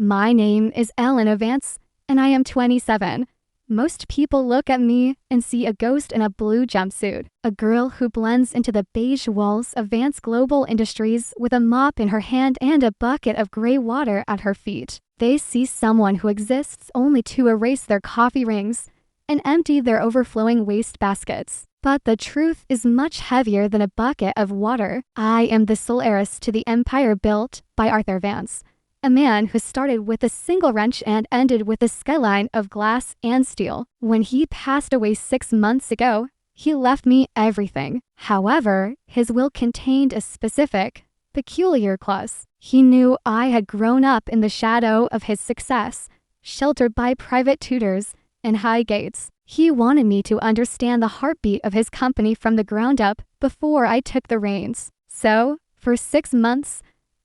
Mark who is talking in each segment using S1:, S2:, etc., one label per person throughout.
S1: My name is Elena Vance, and I am 27. Most people look at me and see a ghost in a blue jumpsuit, a girl who blends into the beige walls of Vance Global Industries with a mop in her hand and a bucket of gray water at her feet. They see someone who exists only to erase their coffee rings and empty their overflowing waste baskets. But the truth is much heavier than a bucket of water. I am the sole heiress to the empire built by Arthur Vance, a man who started with a single wrench and ended with a skyline of glass and steel. When he passed away 6 months ago, he left me everything. However, his will contained a specific, peculiar clause. He knew I had grown up in the shadow of his success, sheltered by private tutors and high gates. He wanted me to understand the heartbeat of his company from the ground up before I took the reins. So, for 6 months,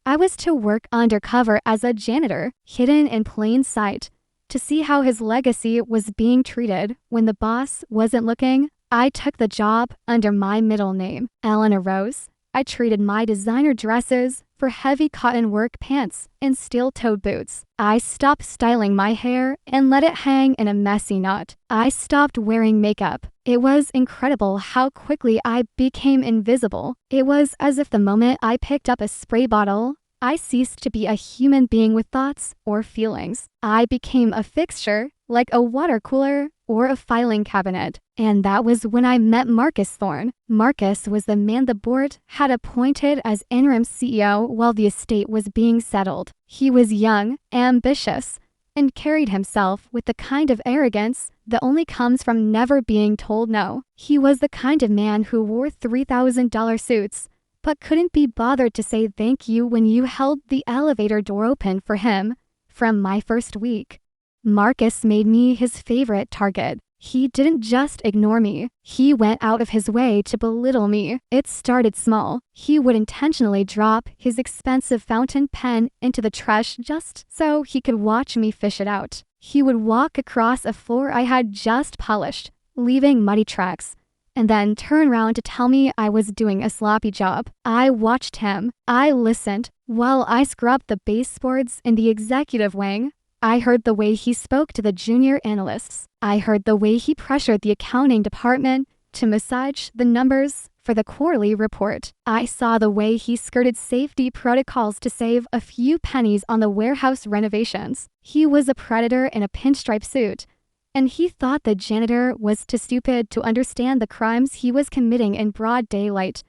S1: I was to work undercover as a janitor, hidden in plain sight, to see how his legacy was being treated. When the boss wasn't looking, I took the job under my middle name, Elena Rose. I traded my designer dresses for heavy cotton work pants and steel-toed boots. I stopped styling my hair and let it hang in a messy knot. I stopped wearing makeup. It was incredible how quickly I became invisible. It was as if the moment I picked up a spray bottle, I ceased to be a human being with thoughts or feelings. I became a fixture, like a water cooler or a filing cabinet. And that was when I met Marcus Thorne. Marcus was the man the board had appointed as interim CEO while the estate was being settled. He was young, ambitious, and carried himself with the kind of arrogance that only comes from never being told no. He was the kind of man who wore $3,000 suits, but couldn't be bothered to say thank you when you held the elevator door open for him. From my first week, Marcus made me his favorite target. He didn't just ignore me. He went out of his way to belittle me. It started small. He would intentionally drop his expensive fountain pen into the trash just so he could watch me fish it out. He would walk across a floor I had just polished, leaving muddy tracks, and then turn around to tell me I was doing a sloppy job. I watched him. I listened while I scrubbed the baseboards in the executive wing. I heard the way he spoke to the junior analysts. I heard the way he pressured the accounting department to massage the numbers for the quarterly report. I saw the way he skirted safety protocols to save a few pennies on the warehouse renovations. He was a predator in a pinstripe suit, and he thought the janitor was too stupid to understand the crimes he was committing in broad daylight.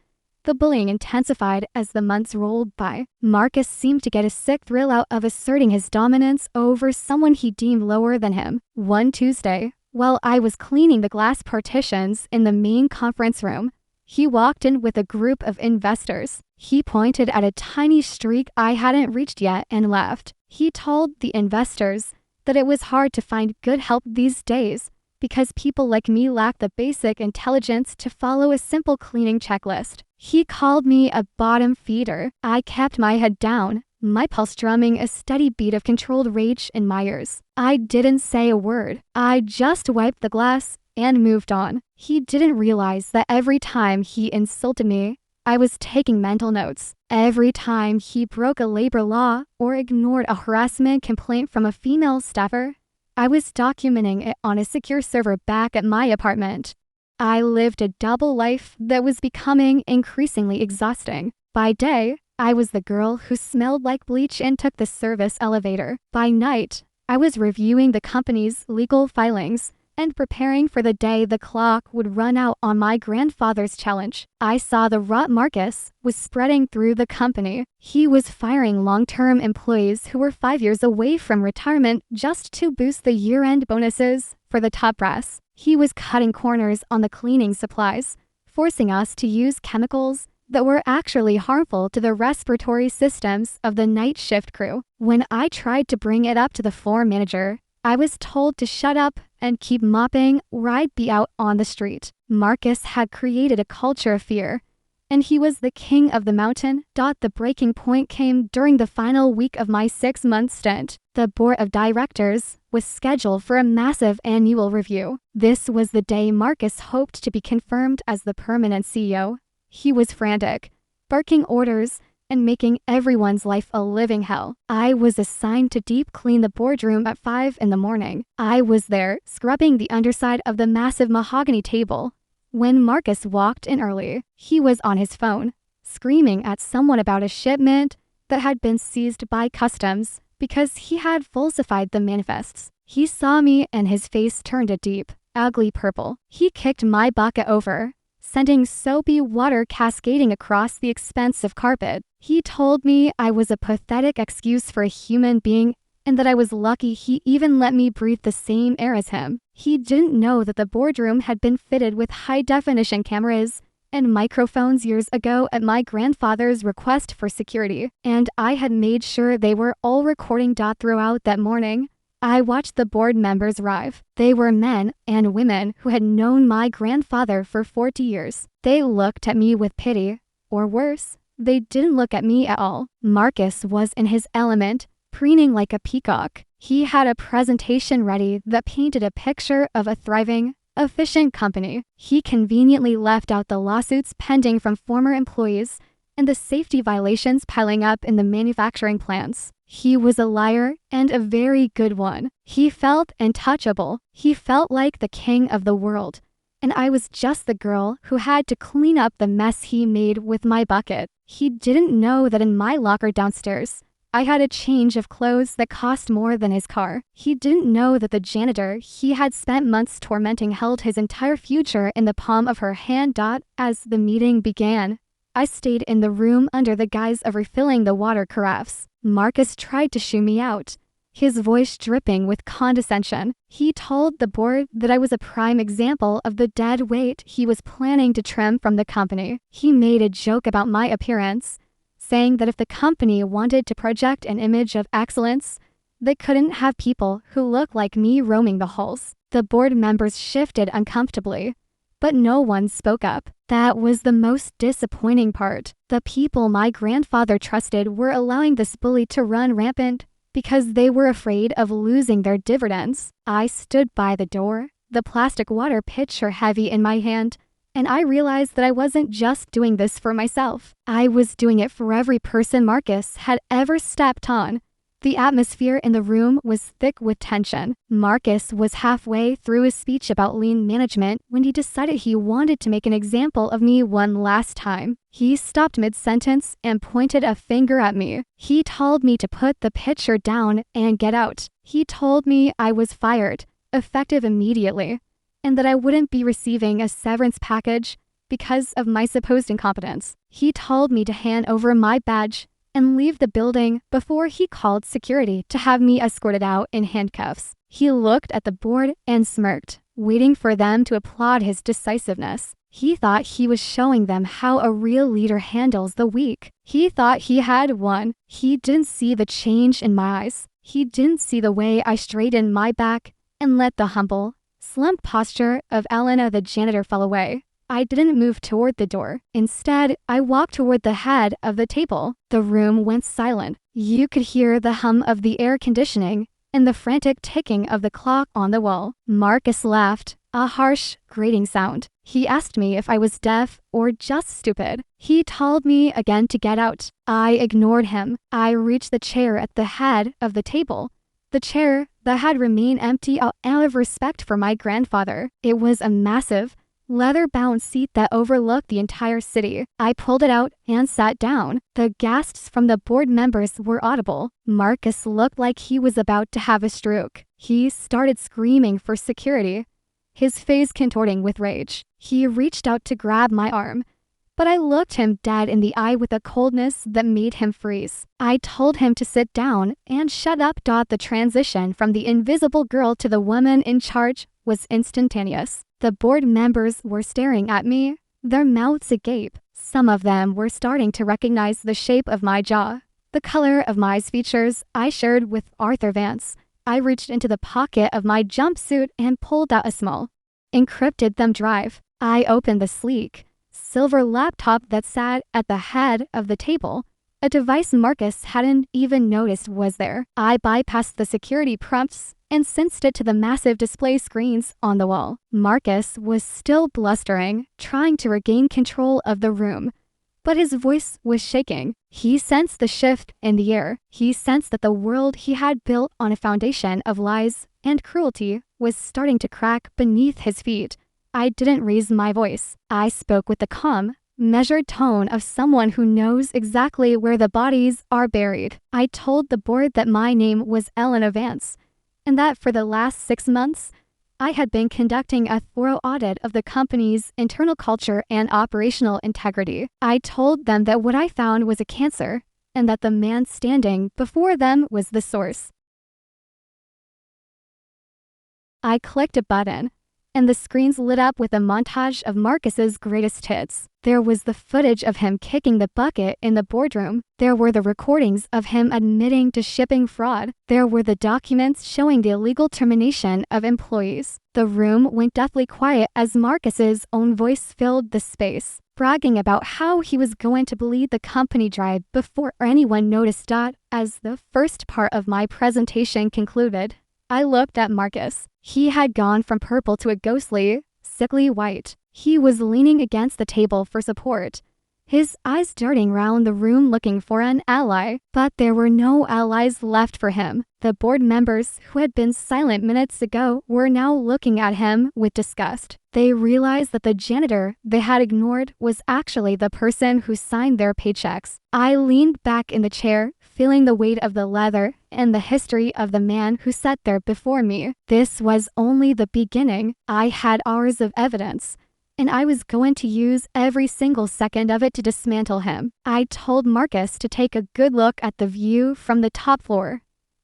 S1: The bullying intensified as the months rolled by. Marcus seemed to get a sick thrill out of asserting his dominance over someone he deemed lower than him. One Tuesday, while I was cleaning the glass partitions in the main conference room, he walked in with a group of investors. He pointed at a tiny streak I hadn't reached yet and left. He told the investors that it was hard to find good help these days because people like me lack the basic intelligence to follow a simple cleaning checklist. He called me a bottom feeder. I kept my head down, my pulse drumming a steady beat of controlled rage in my ears. I didn't say a word. I just wiped the glass and moved on. He didn't realize that every time he insulted me, I was taking mental notes. Every time he broke a labor law or ignored a harassment complaint from a female staffer, I was documenting it on a secure server back at my apartment. I lived a double life that was becoming increasingly exhausting. By day, I was the girl who smelled like bleach and took the service elevator. By night, I was reviewing the company's legal filings and preparing for the day the clock would run out on my grandfather's challenge. I saw the rot Marcus was spreading through the company. He was firing long-term employees who were 5 years away from retirement just to boost the year-end bonuses for the top brass. He was cutting corners on the cleaning supplies, forcing us to use chemicals that were actually harmful to the respiratory systems of the night shift crew. When I tried to bring it up to the floor manager, I was told to shut up and keep mopping or I'd be out on the street. Marcus had created a culture of fear, and he was the king of the mountain. The breaking point came during the final week of my 6-month stint. The board of directors was scheduled for a massive annual review. This was the day Marcus hoped to be confirmed as the permanent CEO. He was frantic, barking orders and making everyone's life a living hell. I was assigned to deep clean the boardroom at 5 in the morning. I was there, scrubbing the underside of the massive mahogany table, when Marcus walked in early. He was on his phone, screaming at someone about a shipment that had been seized by customs because he had falsified the manifests. He saw me and his face turned a deep, ugly purple. He kicked my bucket over, sending soapy water cascading across the expensive carpet. He told me I was a pathetic excuse for a human being and that I was lucky he even let me breathe the same air as him. He didn't know that the boardroom had been fitted with high-definition cameras and microphones years ago at my grandfather's request for security, and I had made sure they were all recording. Throughout that morning, I watched the board members arrive. They were men and women who had known my grandfather for 40 years. They looked at me with pity, or worse, they didn't look at me at all. Marcus was in his element, preening like a peacock. He had a presentation ready that painted a picture of a thriving, efficient company. He conveniently left out the lawsuits pending from former employees and the safety violations piling up in the manufacturing plants. He was a liar, and a very good one. He felt untouchable. He felt like the king of the world, and I was just the girl who had to clean up the mess he made with my bucket. He didn't know that in my locker downstairs, I had a change of clothes that cost more than his car. He didn't know that the janitor he had spent months tormenting held his entire future in the palm of her hand. As the meeting began, I stayed in the room under the guise of refilling the water carafes. Marcus tried to shoo me out, his voice dripping with condescension. He told the board that I was a prime example of the dead weight he was planning to trim from the company. He made a joke about my appearance, saying that if the company wanted to project an image of excellence, they couldn't have people who look like me roaming the halls. The board members shifted uncomfortably, but no one spoke up. That was the most disappointing part. The people my grandfather trusted were allowing this bully to run rampant because they were afraid of losing their dividends. I stood by the door, the plastic water pitcher heavy in my hand, and I realized that I wasn't just doing this for myself. I was doing it for every person Marcus had ever stepped on. The atmosphere in the room was thick with tension. Marcus was halfway through his speech about lean management when he decided he wanted to make an example of me one last time. He stopped mid-sentence and pointed a finger at me. He told me to put the pitcher down and get out. He told me I was fired, effective immediately, and that I wouldn't be receiving a severance package because of my supposed incompetence. He told me to hand over my badge and leave the building before he called security to have me escorted out in handcuffs. He looked at the board and smirked, waiting for them to applaud his decisiveness. He thought he was showing them how a real leader handles the weak. He thought he had won. He didn't see the change in my eyes. He didn't see the way I straightened my back and let the humble, slumped posture of Elena the janitor fall away. I didn't move toward the door. Instead, I walked toward the head of the table. The room went silent. You could hear the hum of the air conditioning and the frantic ticking of the clock on the wall. Marcus laughed, a harsh, grating sound. He asked me if I was deaf or just stupid. He told me again to get out. I ignored him. I reached the chair at the head of the table. The chair that had remained empty out of respect for my grandfather. It was a massive, leather-bound seat that overlooked the entire city. I pulled it out and sat down. The gasps from the board members were audible. Marcus looked like he was about to have a stroke. He started screaming for security, his face contorting with rage. He reached out to grab my arm, but I looked him dead in the eye with a coldness that made him freeze. I told him to sit down and shut up. The transition from the invisible girl to the woman in charge was instantaneous. The board members were staring at me, their mouths agape. Some of them were starting to recognize the shape of my jaw, the color of my features I shared with Arthur Vance. I reached into the pocket of my jumpsuit and pulled out a small, encrypted thumb drive. I opened the sleek, silver laptop that sat at the head of the table, a device Marcus hadn't even noticed was there. I bypassed the security prompts and sensed it to the massive display screens on the wall. Marcus was still blustering, trying to regain control of the room, but his voice was shaking. He sensed the shift in the air. He sensed that the world he had built on a foundation of lies and cruelty was starting to crack beneath his feet. I didn't raise my voice. I spoke with the calm, measured tone of someone who knows exactly where the bodies are buried. I told the board that my name was Elena Vance, and that for the last 6 months, I had been conducting a thorough audit of the company's internal culture and operational integrity. I told them that what I found was a cancer, and that the man standing before them was the source. I clicked a button, and the screens lit up with a montage of Marcus's greatest hits. There was the footage of him kicking the bucket in the boardroom. There were the recordings of him admitting to shipping fraud. There were the documents showing the illegal termination of employees. The room went deathly quiet as Marcus's own voice filled the space, bragging about how he was going to bleed the company dry before anyone noticed. As the first part of my presentation concluded, I looked at Marcus. He had gone from purple to a ghostly, sickly white. He was leaning against the table for support, his eyes darting round the room looking for an ally. But there were no allies left for him. The board members who had been silent minutes ago were now looking at him with disgust. They realized that the janitor they had ignored was actually the person who signed their paychecks. I leaned back in the chair, feeling the weight of the leather and the history of the man who sat there before me. This was only the beginning. I had hours of evidence, and I was going to use every single second of it to dismantle him. I told Marcus to take a good look at the view from the top floor,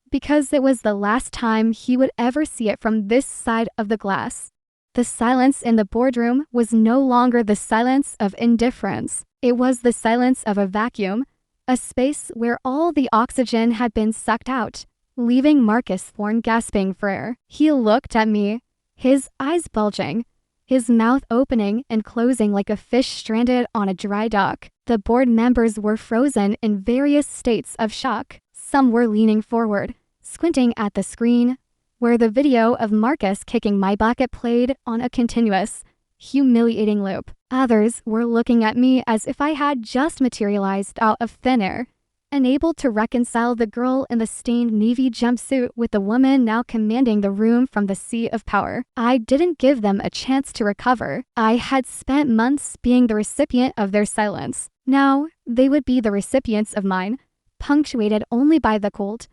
S1: because it was the last time he would ever see it from this side of the glass. The silence in the boardroom was no longer the silence of indifference. It was the silence of a vacuum, a space where all the oxygen had been sucked out, leaving Marcus Thorne gasping for air. He looked at me, his eyes bulging, his mouth opening and closing like a fish stranded on a dry dock. The board members were frozen in various states of shock. Some were leaning forward, squinting at the screen, where the video of Marcus kicking my bucket played on a continuous, humiliating loop. Others were looking at me as if I had just materialized out of thin air, unable to reconcile the girl in the stained navy jumpsuit with the woman now commanding the room from the seat of power. I didn't give them a chance to recover. I had spent months being the recipient of their silence. Now, they would be the recipients of mine, punctuated only by the cold,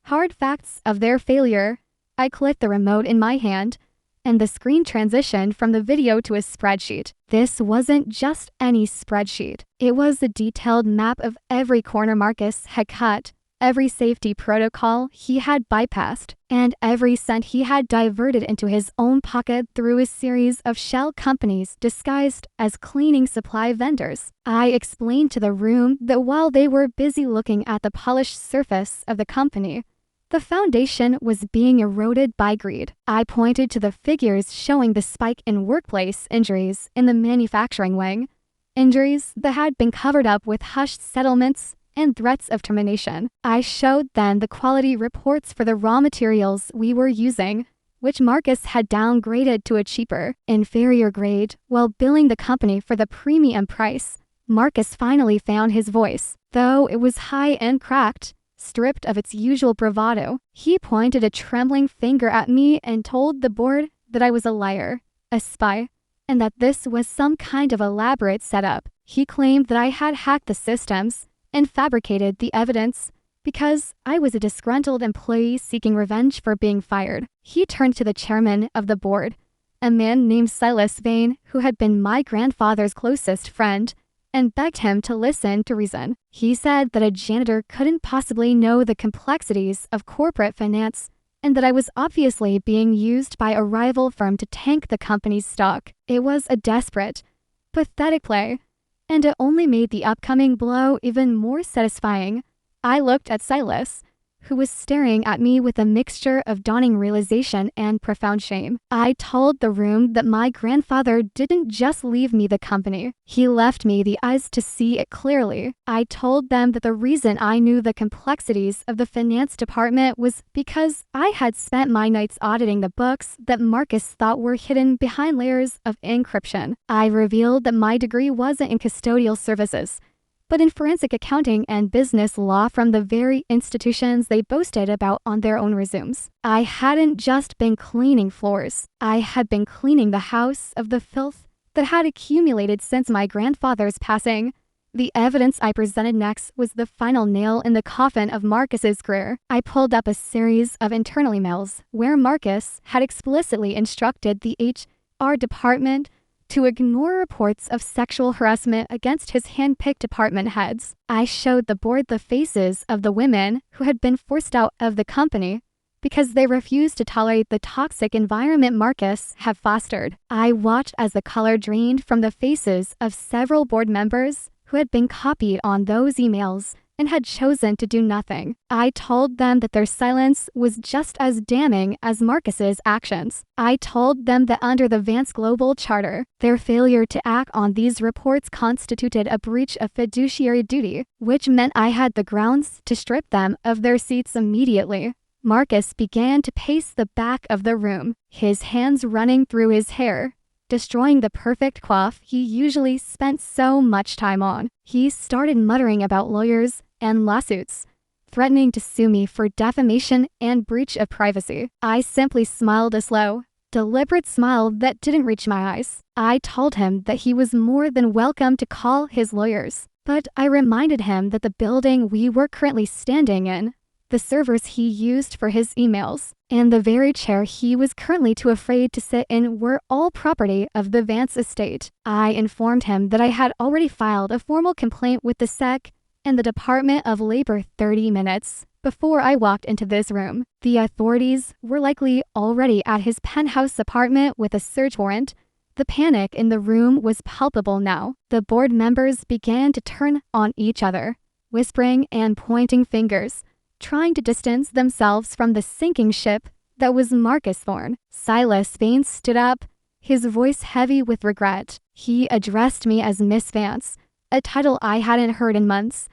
S1: hard facts of their failure. I clicked the remote in my hand, and the screen transitioned from the video to a spreadsheet. This wasn't just any spreadsheet. It was a detailed map of every corner Marcus had cut, every safety protocol he had bypassed, and every cent he had diverted into his own pocket through a series of shell companies disguised as cleaning supply vendors. I explained to the room that while they were busy looking at the polished surface of the company, the foundation was being eroded by greed. I pointed to the figures showing the spike in workplace injuries in the manufacturing wing, injuries that had been covered up with hushed settlements and threats of termination. I showed them the quality reports for the raw materials we were using, which Marcus had downgraded to a cheaper, inferior grade, while billing the company for the premium price. Marcus finally found his voice, though it was high and cracked. Stripped of its usual bravado, he pointed a trembling finger at me and told the board that I was a liar, a spy, and that this was some kind of elaborate setup. He claimed that I had hacked the systems and fabricated the evidence because I was a disgruntled employee seeking revenge for being fired. He turned to the chairman of the board, a man named Silas Vane, who had been my grandfather's closest friend, and begged him to listen to reason. He said that a janitor couldn't possibly know the complexities of corporate finance, and that I was obviously being used by a rival firm to tank the company's stock. It was a desperate, pathetic play, and it only made the upcoming blow even more satisfying. I looked at Silas, who was staring at me with a mixture of dawning realization and profound shame. I told the room that my grandfather didn't just leave me the company. He left me the eyes to see it clearly. I told them that the reason I knew the complexities of the finance department was because I had spent my nights auditing the books that Marcus thought were hidden behind layers of encryption. I revealed that my degree wasn't in custodial services, but in forensic accounting and business law from the very institutions they boasted about on their own resumes. I hadn't just been cleaning floors. I had been cleaning the house of the filth that had accumulated since my grandfather's passing. The evidence I presented next was the final nail in the coffin of Marcus's career. I pulled up a series of internal emails where Marcus had explicitly instructed the HR department to ignore reports of sexual harassment against his hand-picked department heads. I showed the board the faces of the women who had been forced out of the company because they refused to tolerate the toxic environment Marcus had fostered. I watched as the color drained from the faces of several board members who had been copied on those emails and had chosen to do nothing. I told them that their silence was just as damning as Marcus's actions. I told them that under the Vance Global Charter, their failure to act on these reports constituted a breach of fiduciary duty, which meant I had the grounds to strip them of their seats immediately. Marcus began to pace the back of the room, his hands running through his hair, destroying the perfect coif he usually spent so much time on. He started muttering about lawyers and lawsuits, threatening to sue me for defamation and breach of privacy. I simply smiled a slow, deliberate smile that didn't reach my eyes. I told him that he was more than welcome to call his lawyers, but I reminded him that the building we were currently standing in, the servers he used for his emails, and the very chair he was currently too afraid to sit in were all property of the Vance estate. I informed him that I had already filed a formal complaint with the SEC and the Department of Labor 30 minutes before I walked into this room. The authorities were likely already at his penthouse apartment with a search warrant. The panic in the room was palpable now. The board members began to turn on each other, whispering and pointing fingers, trying to distance themselves from the sinking ship that was Marcus Thorne. Silas Vance stood up, his voice heavy with regret. He addressed me as Miss Vance, a title I hadn't heard in months,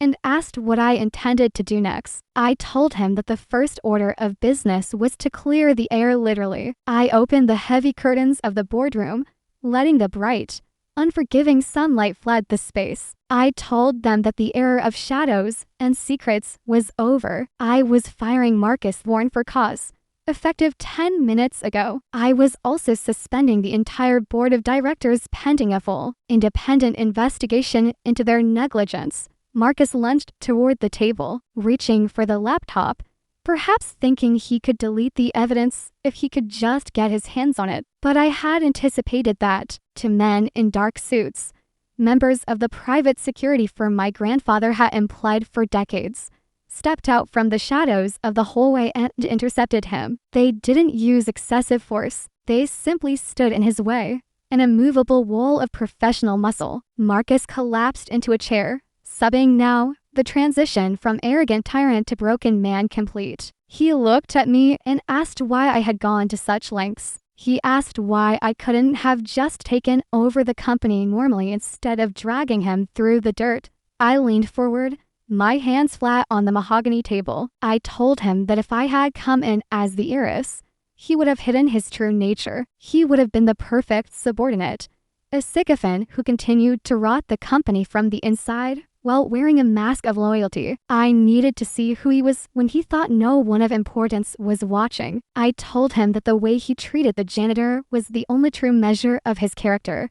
S1: and asked what I intended to do next. I told him that the first order of business was to clear the air literally. I opened the heavy curtains of the boardroom, letting the bright, unforgiving sunlight flood the space. I told them that the era of shadows and secrets was over. I was firing Marcus Thorne for cause, effective 10 minutes ago. I was also suspending the entire board of directors pending a full, independent investigation into their negligence. Marcus lunged toward the table, reaching for the laptop, perhaps thinking he could delete the evidence if he could just get his hands on it. But I had anticipated that, to men in dark suits, members of the private security firm my grandfather had employed for decades, stepped out from the shadows of the hallway and intercepted him. They didn't use excessive force. They simply stood in his way, an immovable wall of professional muscle. Marcus collapsed into a chair, subbing now, the transition from arrogant tyrant to broken man complete. He looked at me and asked why I had gone to such lengths. He asked why I couldn't have just taken over the company normally instead of dragging him through the dirt. I leaned forward, my hands flat on the mahogany table. I told him that if I had come in as the heiress, he would have hidden his true nature. He would have been the perfect subordinate, a sycophant who continued to rot the company from the inside while wearing a mask of loyalty. I needed to see who he was when he thought no one of importance was watching. I told him that the way he treated the janitor was the only true measure of his character,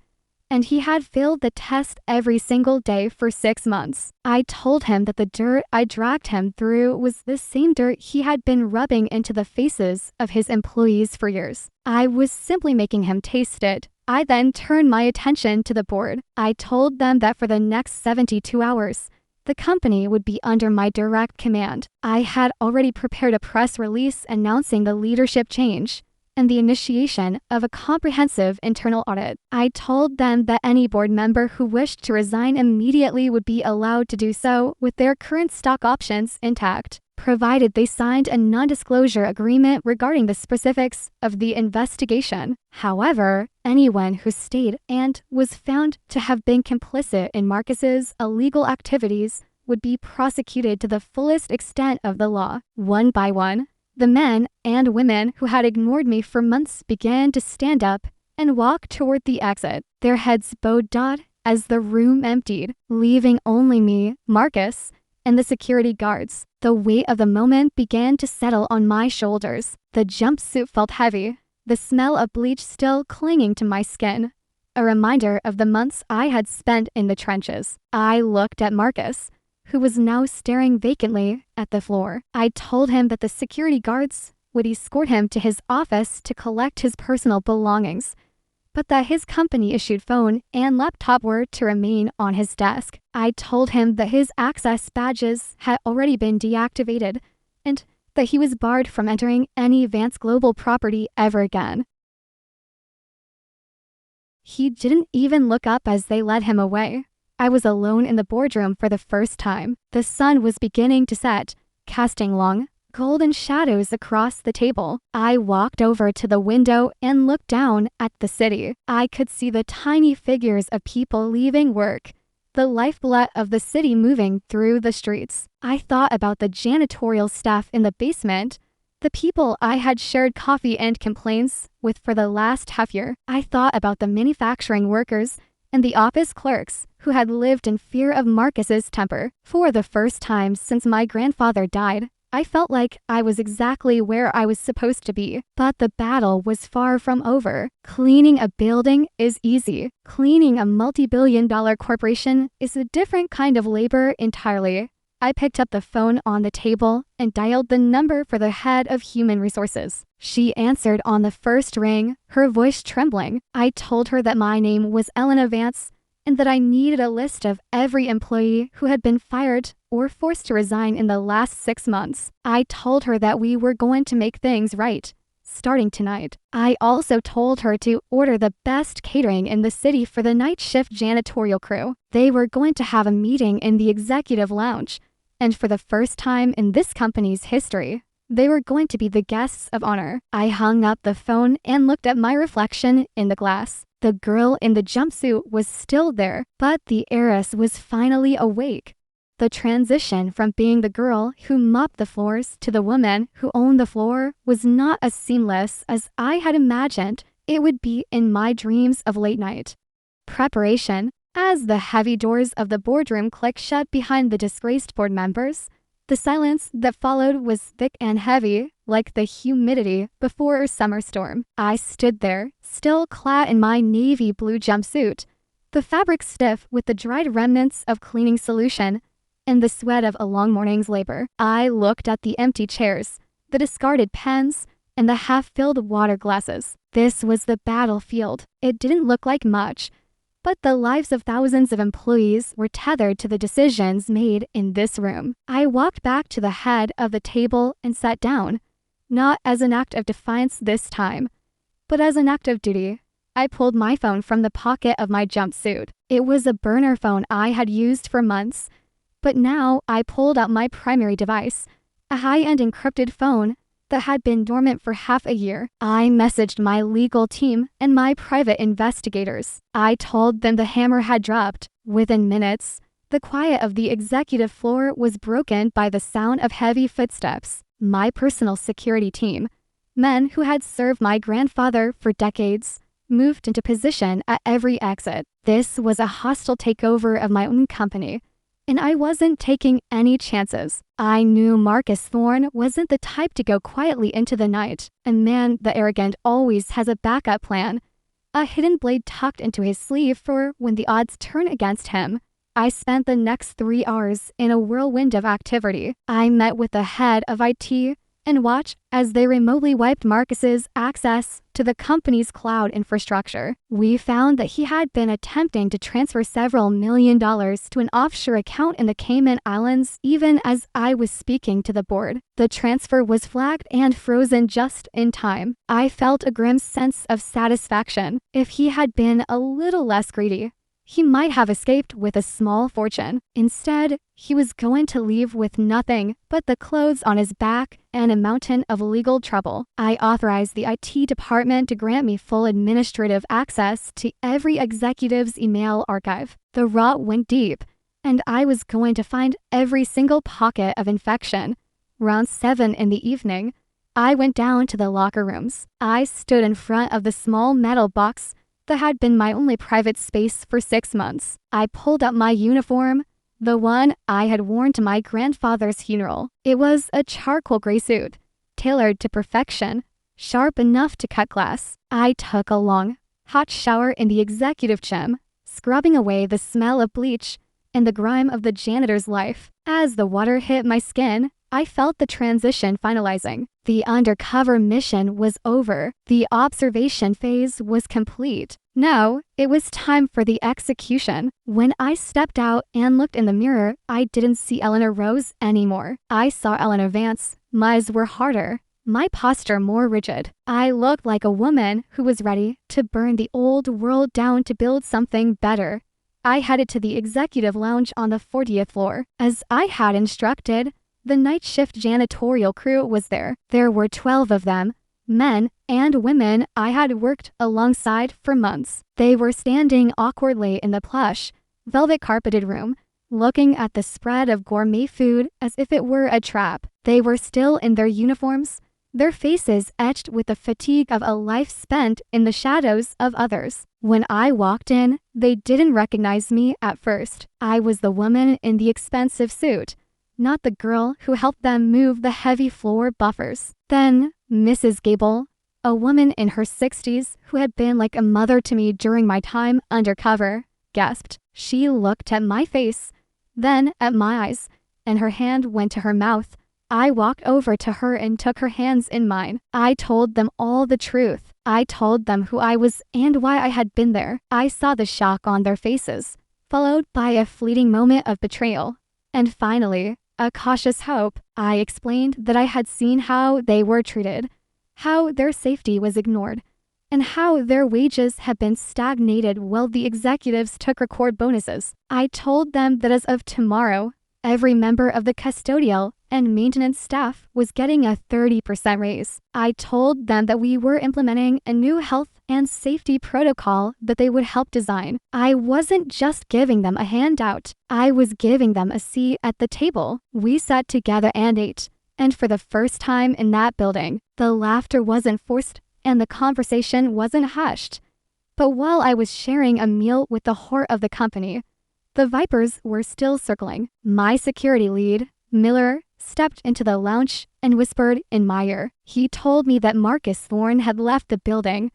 S1: and he had failed the test every single day for 6 months. I told him that the dirt I dragged him through was the same dirt he had been rubbing into the faces of his employees for years. I was simply making him taste it. I then turned my attention to the board. I told them that for the next 72 hours, the company would be under my direct command. I had already prepared a press release announcing the leadership change and the initiation of a comprehensive internal audit. I told them that any board member who wished to resign immediately would be allowed to do so with their current stock options intact, provided they signed a non-disclosure agreement regarding the specifics of the investigation. However, anyone who stayed and was found to have been complicit in Marcus's illegal activities would be prosecuted to the fullest extent of the law. One by one, the men and women who had ignored me for months began to stand up and walk toward the exit, their heads bowed as the room emptied, leaving only me, Marcus, and the security guards. The weight of the moment began to settle on my shoulders. The jumpsuit felt heavy, the smell of bleach still clinging to my skin, a reminder of the months I had spent in the trenches. I looked at Marcus, who was now staring vacantly at the floor. I told him that the security guards would escort him to his office to collect his personal belongings, but that his company-issued phone and laptop were to remain on his desk. I told him that his access badges had already been deactivated and that he was barred from entering any Vance Global property ever again. He didn't even look up as they led him away. I was alone in the boardroom for the first time. The sun was beginning to set, casting long, golden shadows across the table. I walked over to the window and looked down at the city. I could see the tiny figures of people leaving work, the lifeblood of the city moving through the streets. I thought about the janitorial staff in the basement, the people I had shared coffee and complaints with for the last half year. I thought about the manufacturing workers and the office clerks who had lived in fear of Marcus's temper. For the first time since my grandfather died, I felt like I was exactly where I was supposed to be, but the battle was far from over. Cleaning a building is easy. Cleaning a multi-billion-dollar corporation is a different kind of labor entirely. I picked up the phone on the table and dialed the number for the head of human resources. She answered on the first ring, her voice trembling. I told her that my name was Elena Vance and that I needed a list of every employee who had been fired or forced to resign in the last 6 months. I told her that we were going to make things right, starting tonight. I also told her to order the best catering in the city for the night shift janitorial crew. They were going to have a meeting in the executive lounge, and for the first time in this company's history, they were going to be the guests of honor. I hung up the phone and looked at my reflection in the glass. The girl in the jumpsuit was still there, but the heiress was finally awake. The transition from being the girl who mopped the floors to the woman who owned the floor was not as seamless as I had imagined it would be in my dreams of late night preparation. As the heavy doors of the boardroom clicked shut behind the disgraced board members, the silence that followed was thick and heavy, like the humidity before a summer storm. I stood there, still clad in my navy blue jumpsuit, the fabric stiff with the dried remnants of cleaning solution and the sweat of a long morning's labor. I looked at the empty chairs, the discarded pens, and the half-filled water glasses. This was the battlefield. It didn't look like much, but the lives of thousands of employees were tethered to the decisions made in this room. I walked back to the head of the table and sat down, not as an act of defiance this time, but as an act of duty. I pulled my phone from the pocket of my jumpsuit. It was a burner phone I had used for months, but now I pulled out my primary device, a high-end encrypted phone that had been dormant for half a year. I messaged my legal team and my private investigators. I told them the hammer had dropped. Within minutes, the quiet of the executive floor was broken by the sound of heavy footsteps. My personal security team, men who had served my grandfather for decades, moved into position at every exit. This was a hostile takeover of my own company, and I wasn't taking any chances. I knew Marcus Thorne wasn't the type to go quietly into the night. A man the arrogant always has a backup plan, a hidden blade tucked into his sleeve for when the odds turn against him. I spent the next 3 hours in a whirlwind of activity. I met with the head of IT and watched as they remotely wiped Marcus's access to the company's cloud infrastructure. We found that he had been attempting to transfer several $1 million to an offshore account in the Cayman Islands even as I was speaking to the board. The transfer was flagged and frozen just in time. I felt a grim sense of satisfaction. If he had been a little less greedy, he might have escaped with a small fortune. Instead, he was going to leave with nothing but the clothes on his back and a mountain of legal trouble. I authorized the IT department to grant me full administrative access to every executive's email archive. The rot went deep, and I was going to find every single pocket of infection. Around 7 in the evening, I went down to the locker rooms. I stood in front of the small metal box that had been my only private space for 6 months. I pulled up my uniform, the one I had worn to my grandfather's funeral. It was a charcoal gray suit, tailored to perfection, sharp enough to cut glass. I took a long, hot shower in the executive gym, scrubbing away the smell of bleach and the grime of the janitor's life. As the water hit my skin, I felt the transition finalizing. The undercover mission was over. The observation phase was complete. Now, it was time for the execution. When I stepped out and looked in the mirror, I didn't see Eleanor Rose anymore. I saw Elena Vance. My eyes were harder, my posture more rigid. I looked like a woman who was ready to burn the old world down to build something better. I headed to the executive lounge on the 40th floor. As I had instructed, the night shift janitorial crew was there. There were 12 of them, men and women I had worked alongside for months. They were standing awkwardly in the plush, velvet-carpeted room, looking at the spread of gourmet food as if it were a trap. They were still in their uniforms, their faces etched with the fatigue of a life spent in the shadows of others. When I walked in, they didn't recognize me at first. I was the woman in the expensive suit, not the girl who helped them move the heavy floor buffers. Then, Mrs. Gable, a woman in her 60s who had been like a mother to me during my time undercover, gasped. She looked at my face, then at my eyes, and her hand went to her mouth. I walked over to her and took her hands in mine. I told them all the truth. I told them who I was and why I had been there. I saw the shock on their faces, followed by a fleeting moment of betrayal. And finally, a cautious hope. I explained that I had seen how they were treated, how their safety was ignored, and how their wages had been stagnated while the executives took record bonuses. I told them that as of tomorrow, every member of the custodial and maintenance staff was getting a 30% raise. I told them that we were implementing a new health and safety protocol that they would help design. I wasn't just giving them a handout. I was giving them a seat at the table. We sat together and ate. And for the first time in that building, the laughter wasn't forced and the conversation wasn't hushed. But while I was sharing a meal with the heart of the company, the Vipers were still circling. My security lead, Miller, stepped into the lounge and whispered in my ear. He told me that Marcus Thorne had left the building,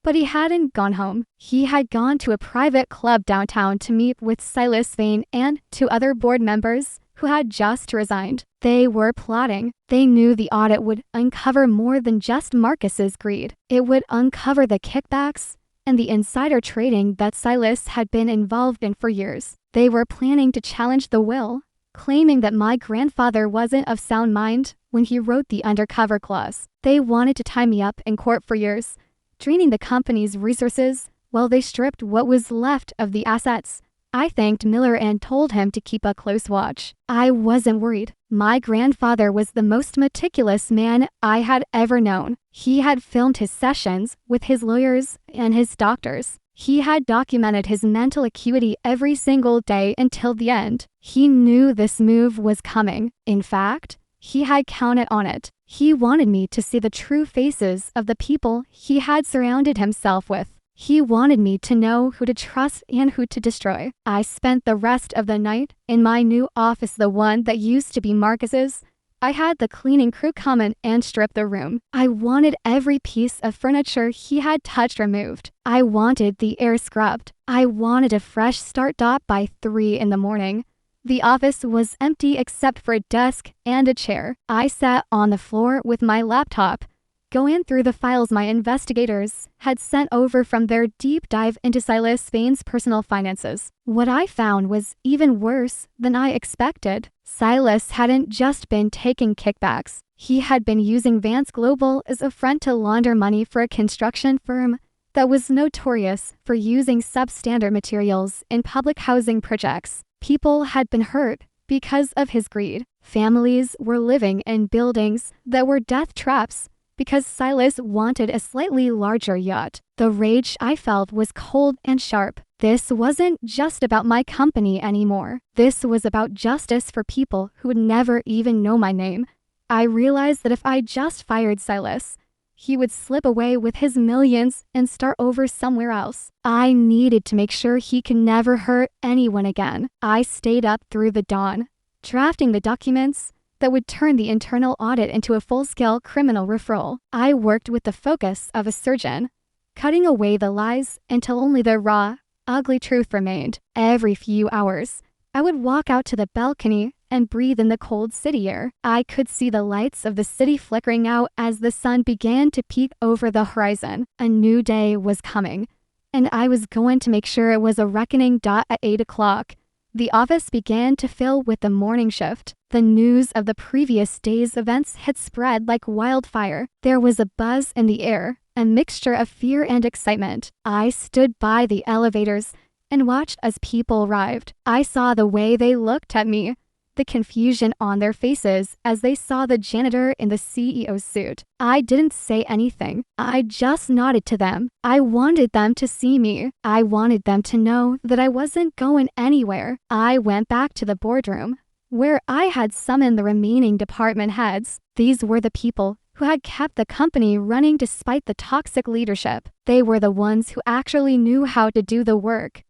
S1: but he hadn't gone home. He had gone to a private club downtown to meet with Silas Vane and 2 other board members who had just resigned. They were plotting. They knew the audit would uncover more than just Marcus's greed. It would uncover the kickbacks and the insider trading that Silas had been involved in for years. They were planning to challenge the will, claiming that my grandfather wasn't of sound mind when he wrote the undercover clause. They wanted to tie me up in court for years, draining the company's resources while they stripped what was left of the assets. I thanked Miller and told him to keep a close watch. I wasn't worried. My grandfather was the most meticulous man I had ever known. He had filmed his sessions with his lawyers and his doctors. He had documented his mental acuity every single day until the end. He knew this move was coming. In fact, he had counted on it. He wanted me to see the true faces of the people he had surrounded himself with. He wanted me to know who to trust and who to destroy. I spent the rest of the night in my new office, the one that used to be Marcus's. I had the cleaning crew come in and strip the room. I wanted every piece of furniture he had touched removed. I wanted the air scrubbed. I wanted a fresh start dot by 3 in the morning. The office was empty except for a desk and a chair. I sat on the floor with my laptop, going through the files my investigators had sent over from their deep dive into Silas Vane's personal finances. What I found was even worse than I expected. Silas hadn't just been taking kickbacks. He had been using Vance Global as a front to launder money for a construction firm that was notorious for using substandard materials in public housing projects. People had been hurt because of his greed. Families were living in buildings that were death traps because Silas wanted a slightly larger yacht. The rage I felt was cold and sharp. This wasn't just about my company anymore. This was about justice for people who would never even know my name. I realized that if I just fired Silas, he would slip away with his millions and start over somewhere else. I needed to make sure he could never hurt anyone again. I stayed up through the dawn, drafting the documents that would turn the internal audit into a full-scale criminal referral. I worked with the focus of a surgeon, cutting away the lies until only the raw, ugly truth remained. Every few hours, I would walk out to the balcony and breathe in the cold city air. I could see the lights of the city flickering out as the sun began to peek over the horizon. A new day was coming, and I was going to make sure it was a reckoning dot at 8 o'clock. The office began to fill with the morning shift. The news of the previous day's events had spread like wildfire. There was a buzz in the air, a mixture of fear and excitement. I stood by the elevators and watched as people arrived. I saw the way they looked at me, the confusion on their faces as they saw the janitor in the CEO's suit. I didn't say anything. I just nodded to them. I wanted them to see me. I wanted them to know that I wasn't going anywhere. I went back to the boardroom, where I had summoned the remaining department heads. These were the people who had kept the company running despite the toxic leadership. They were the ones who actually knew how to do the work.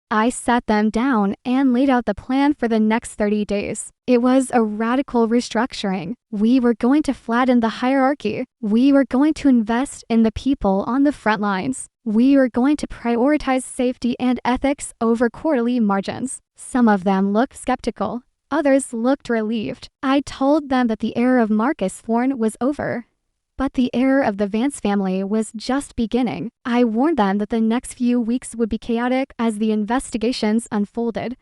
S1: I sat them down and laid out the plan for the next 30 days. It was a radical restructuring. We were going to flatten the hierarchy. We were going to invest in the people on the front lines. We were going to prioritize safety and ethics over quarterly margins. Some of them looked skeptical. Others looked relieved. I told them that the era of Marcus Thorne was over, but the era of the Vance family was just beginning. I warned them that the next few weeks would be chaotic as the investigations unfolded,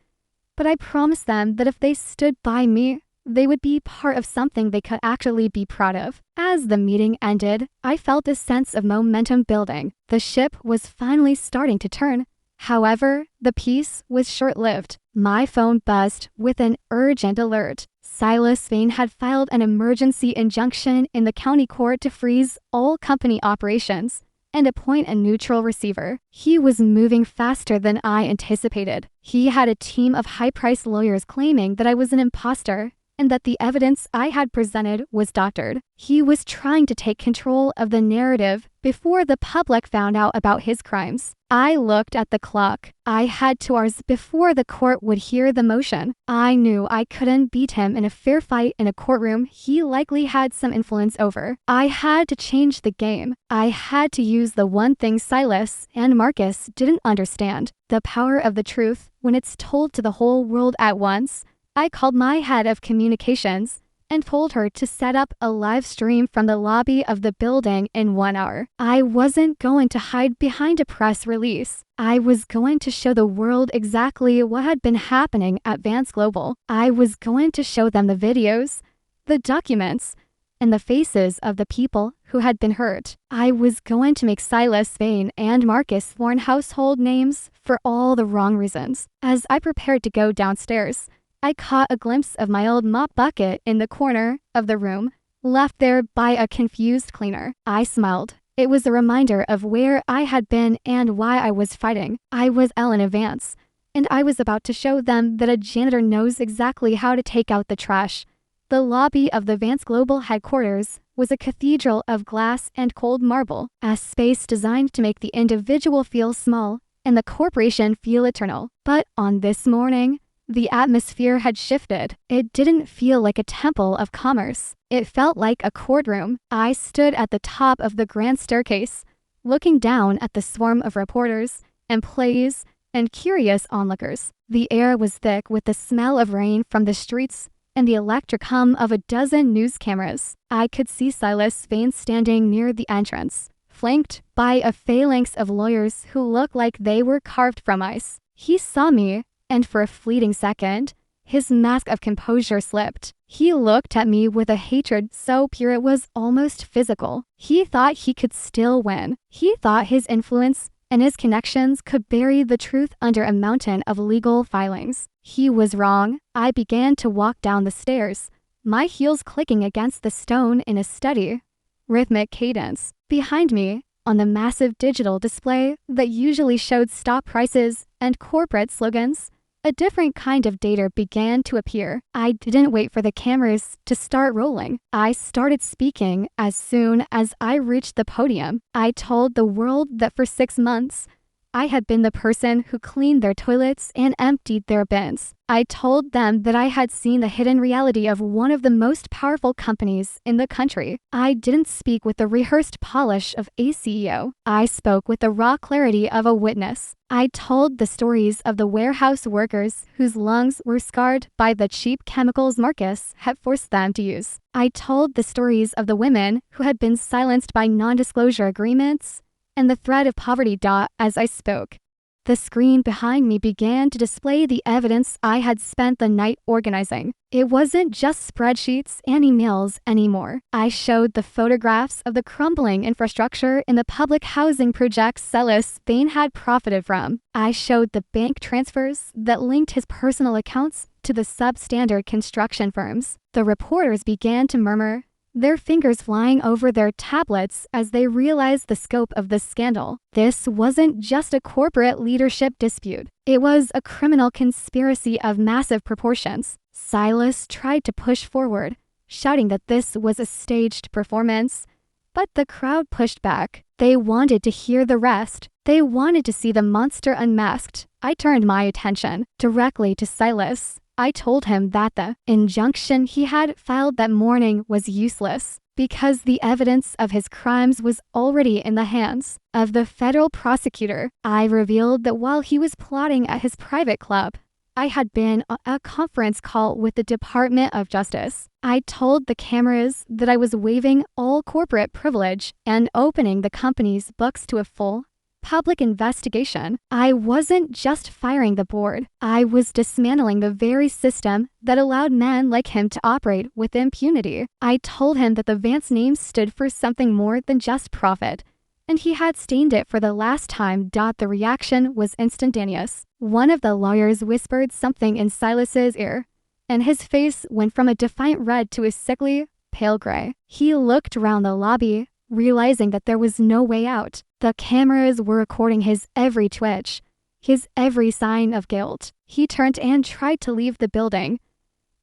S1: but I promised them that if they stood by me, they would be part of something they could actually be proud of. As the meeting ended, I felt a sense of momentum building. The ship was finally starting to turn. However, the peace was short-lived. My phone buzzed with an urgent alert. Silas Vane had filed an emergency injunction in the county court to freeze all company operations and appoint a neutral receiver. He was moving faster than I anticipated. He had a team of high-priced lawyers claiming that I was an imposter and that the evidence I had presented was doctored. He was trying to take control of the narrative before the public found out about his crimes. I looked at the clock. I had 2 hours before the court would hear the motion. I knew I couldn't beat him in a fair fight in a courtroom he likely had some influence over. I had to change the game. I had to use the one thing Silas and Marcus didn't understand: the power of the truth when it's told to the whole world at once. I called my head of communications and told her to set up a live stream from the lobby of the building in 1 hour. I wasn't going to hide behind a press release. I was going to show the world exactly what had been happening at Vance Global. I was going to show them the videos, the documents, and the faces of the people who had been hurt. I was going to make Silas Vane and Marcus Thorne household names for all the wrong reasons. As I prepared to go downstairs, I caught a glimpse of my old mop bucket in the corner of the room, left there by a confused cleaner. I smiled. It was a reminder of where I had been and why I was fighting. I was Elena Vance, and I was about to show them that a janitor knows exactly how to take out the trash. The lobby of the Vance Global headquarters was a cathedral of glass and cold marble, a space designed to make the individual feel small and the corporation feel eternal. But on this morning, the atmosphere had shifted. It didn't feel like a temple of commerce. It felt like a courtroom. I stood at the top of the grand staircase, looking down at the swarm of reporters, employees, and curious onlookers. The air was thick with the smell of rain from the streets and the electric hum of a dozen news cameras. I could see Silas Vane standing near the entrance, flanked by a phalanx of lawyers who looked like they were carved from ice. He saw me, and for a fleeting second, his mask of composure slipped. He looked at me with a hatred so pure it was almost physical. He thought he could still win. He thought his influence and his connections could bury the truth under a mountain of legal filings. He was wrong. I began to walk down the stairs, my heels clicking against the stone in a steady, rhythmic cadence. Behind me, on the massive digital display that usually showed stock prices and corporate slogans, a different kind of data began to appear. I didn't wait for the cameras to start rolling. I started speaking as soon as I reached the podium. I told the world that for 6 months, I had been the person who cleaned their toilets and emptied their bins. I told them that I had seen the hidden reality of one of the most powerful companies in the country. I didn't speak with the rehearsed polish of a CEO. I spoke with the raw clarity of a witness. I told the stories of the warehouse workers whose lungs were scarred by the cheap chemicals Marcus had forced them to use. I told the stories of the women who had been silenced by non-disclosure agreements and the threat of poverty. As I spoke, the screen behind me began to display the evidence I had spent the night organizing. It wasn't just spreadsheets and emails anymore. I showed the photographs of the crumbling infrastructure in the public housing projects Silas Vane had profited from. I showed the bank transfers that linked his personal accounts to the substandard construction firms. The reporters began to murmur, their fingers flying over their tablets as they realized the scope of the scandal. This wasn't just a corporate leadership dispute. It was a criminal conspiracy of massive proportions. Silas tried to push forward, shouting that this was a staged performance, but the crowd pushed back. They wanted to hear the rest. They wanted to see the monster unmasked. I turned my attention directly to Silas. I told him that the injunction he had filed that morning was useless because the evidence of his crimes was already in the hands of the federal prosecutor. I revealed that while he was plotting at his private club, I had been on a conference call with the Department of Justice. I told the cameras that I was waiving all corporate privilege and opening the company's books to a full public investigation. I wasn't just firing the board. I was dismantling the very system that allowed men like him to operate with impunity. I told him that the Vance name stood for something more than just profit, and he had stained it for the last time. The reaction was instantaneous. One of the lawyers whispered something in Silas's ear, and his face went from a defiant red to a sickly, pale gray. He looked around the lobby, realizing that there was no way out. The cameras were recording his every twitch, his every sign of guilt. He turned and tried to leave the building,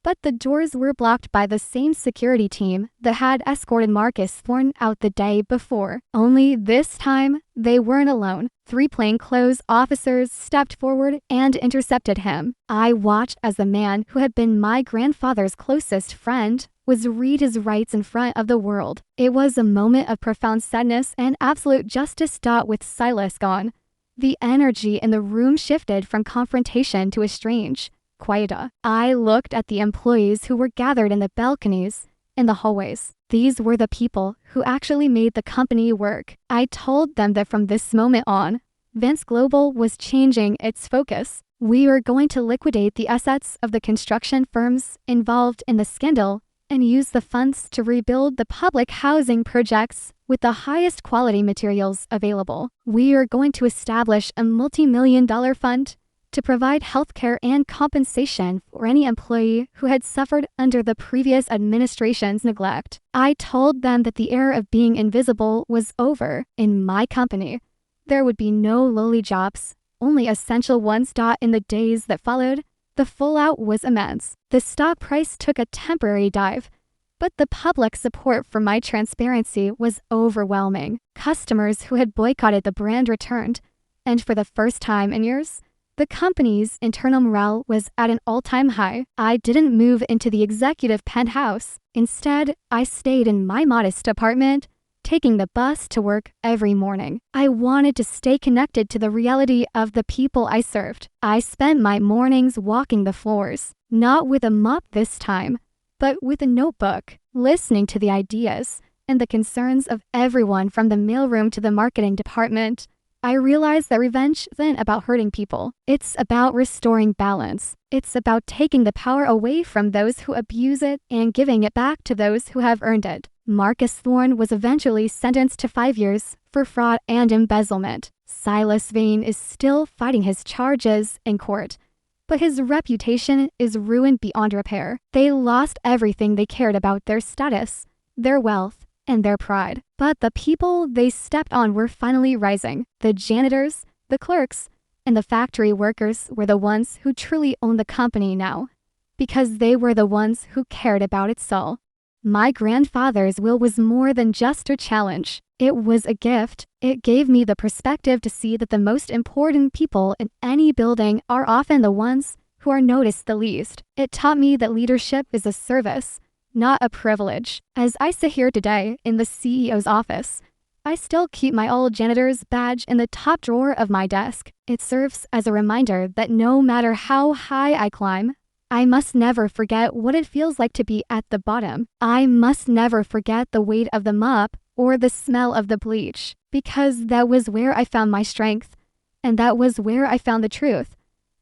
S1: but the doors were blocked by the same security team that had escorted Marcus Thorne out the day before. Only this time, they weren't alone. 3 plainclothes officers stepped forward and intercepted him. I watched as the man who had been my grandfather's closest friend was read his rights in front of the world. It was a moment of profound sadness and absolute justice. With Silas gone, the energy in the room shifted from confrontation to a strange quiet. I looked at the employees who were gathered in the balconies, in the hallways. These were the people who actually made the company work. I told them that from this moment on, Vance Global was changing its focus. We were going to liquidate the assets of the construction firms involved in the scandal and use the funds to rebuild the public housing projects with the highest quality materials available. We are going to establish a multi-million-dollar fund to provide healthcare and compensation for any employee who had suffered under the previous administration's neglect. I told them that the era of being invisible was over. In my company, there would be no lowly jobs, only essential ones. In the days that followed, the fallout was immense. The stock price took a temporary dive, but the public support for my transparency was overwhelming. Customers who had boycotted the brand returned, and for the first time in years, the company's internal morale was at an all-time high. I didn't move into the executive penthouse. Instead, I stayed in my modest apartment, taking the bus to work every morning. I wanted to stay connected to the reality of the people I served. I spent my mornings walking the floors, not with a mop this time, but with a notebook, listening to the ideas and the concerns of everyone from the mailroom to the marketing department. I realized that revenge isn't about hurting people. It's about restoring balance. It's about taking the power away from those who abuse it and giving it back to those who have earned it. Marcus Thorne was eventually sentenced to 5 years for fraud and embezzlement. Silas Vane is still fighting his charges in court, but his reputation is ruined beyond repair. They lost everything they cared about: their status, their wealth, and their pride. But the people they stepped on were finally rising. The janitors, the clerks, and the factory workers were the ones who truly owned the company now, because they were the ones who cared about its soul. My grandfather's will was more than just a challenge. It was a gift. It gave me the perspective to see that the most important people in any building are often the ones who are noticed the least. It taught me that leadership is a service, not a privilege. As I sit here today in the CEO's office, I still keep my old janitor's badge in the top drawer of my desk. It serves as a reminder that no matter how high I climb, I must never forget what it feels like to be at the bottom. I must never forget the weight of the mop or the smell of the bleach, because that was where I found my strength, and that was where I found the truth.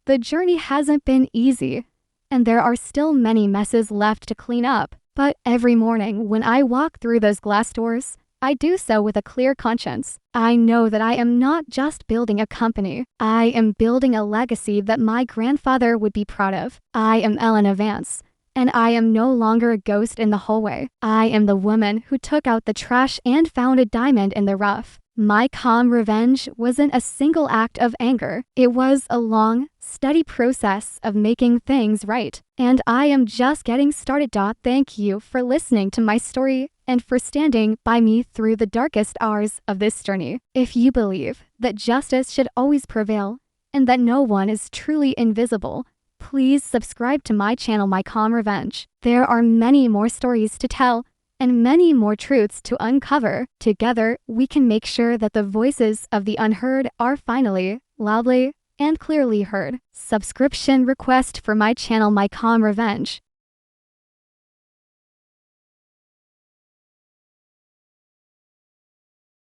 S1: The journey hasn't been easy, and there are still many messes left to clean up, but every morning when I walk through those glass doors, I do so with a clear conscience. I know that I am not just building a company. I am building a legacy that my grandfather would be proud of. I am Elena Vance, and I am no longer a ghost in the hallway. I am the woman who took out the trash and found a diamond in the rough. My calm revenge wasn't a single act of anger. It was a long, steady process of making things right. And I am just getting started. Thank you for listening to my story and for standing by me through the darkest hours of this journey. If you believe that justice should always prevail and that no one is truly invisible, please subscribe to my channel, My Calm Revenge. There are many more stories to tell and many more truths to uncover. Together, we can make sure that the voices of the unheard are finally, loudly, and clearly heard. Subscription request for my channel, My Calm Revenge.